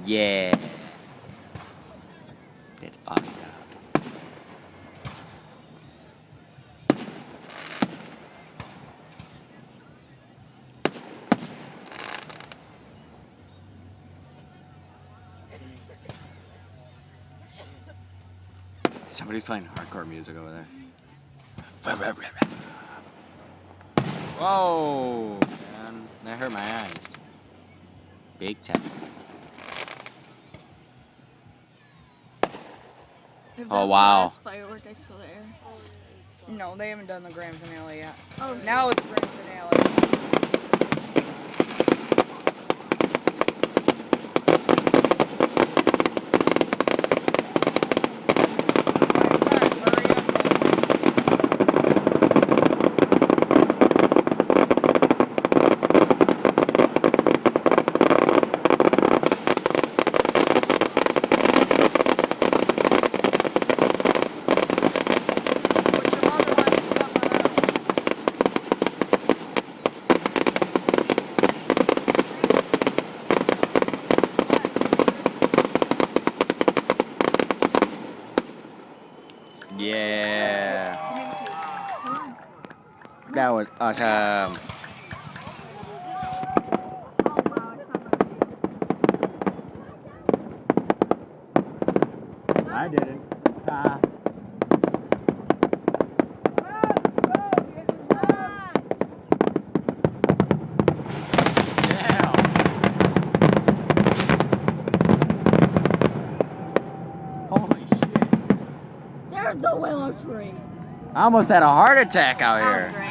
Yeah. That's awesome. Somebody's playing hardcore music over there. Whoa, man. That hurt my eyes. Big time. If Oh, that's wow. The last firework, I swear. No, they haven't done the grand finale yet. Oh, now it's grand finale. Yeah. That was awesome. I did it. Yeah. Holy shit. There's the willow tree. I almost had a heart attack out That was here. great.